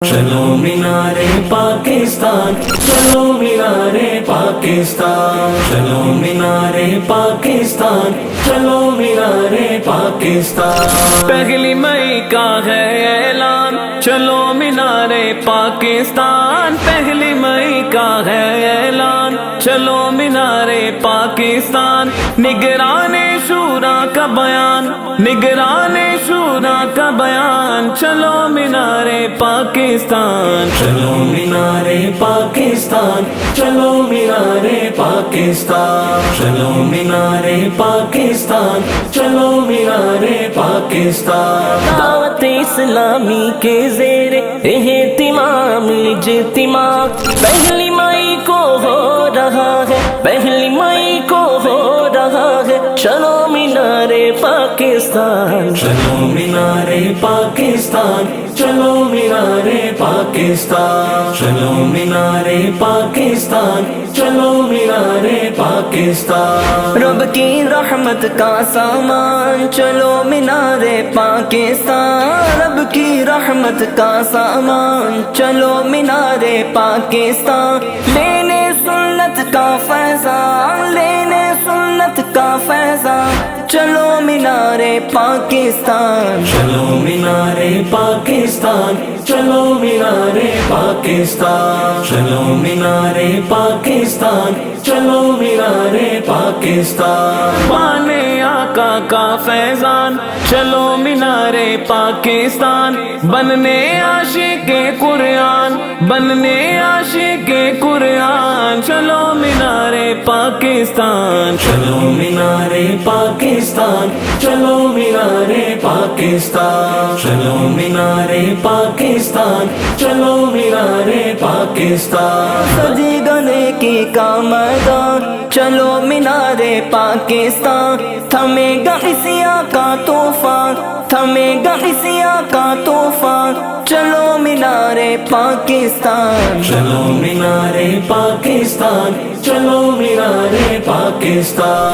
چلو مینارے پاکستان، چلو مینارے پاکستان، چلو مینارے پاکستان، چلو مینارے پاکستان۔ پہلی مئی کا ہے اعلان، چلو مینارے پاکستان۔ پہلی مئی کا ہے اعلان، چلو مینارے پاکستان۔ نگران شورا کا بیان، نگران شورا کا بیان، چلو مینارے پاکستان۔ چلو مینارے پاکستان، چلو مینارے پاکستان، چلو مینارے پاکستان، چلو مینارے پاکستان۔ دعوت اسلامی کے زیر اہتمام اجتماع پہلی مئی کو ہو رہا ہے، پہلی مئی کو ہو رہا ہے، چلو مینارے پاکستان۔ چلو مینارے پاکستان، چلو مینارے پاکستان، چلو مینارے پاکستان، چلو مینارے پاکستان۔ رب کی رحمت کا سامان، چلو مینارے پاکستان۔ رب کی رحمت کا سامان، چلو مینارے پاکستان۔ لینے سنت کا فیضان، لینے سنت کا فیضان، چلو مینارے پاکستان۔ چلو مینارے پاکستان، چلو مینارے پاکستان، چلو مینارے پاکستان، چلو مینارے پاکستان۔ پانے آقا کا فیضان، چلو مینارے پاکستان۔ بننے عاشق قرآن، بننے عاشق قرآن، چلو مینارے پاکستان۔ چلو مینارے پاکستان، چلو مینارے پاکستان، چلو مینارے پاکستان، چلو مینارے پاکستان۔ سجی گنے کی کا میدان، چلو مینارے پاکستان۔ تھمے گا اسیا کا طوفان، تھمے گا اسیا کا طوفان، چلو مینارے پاکستان۔ چلو مینارے پاکستان، چلو مینارے پاکستان،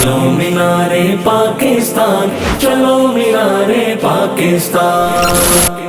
چلو مینارے پاکستان، چلو مینارے پاکستان۔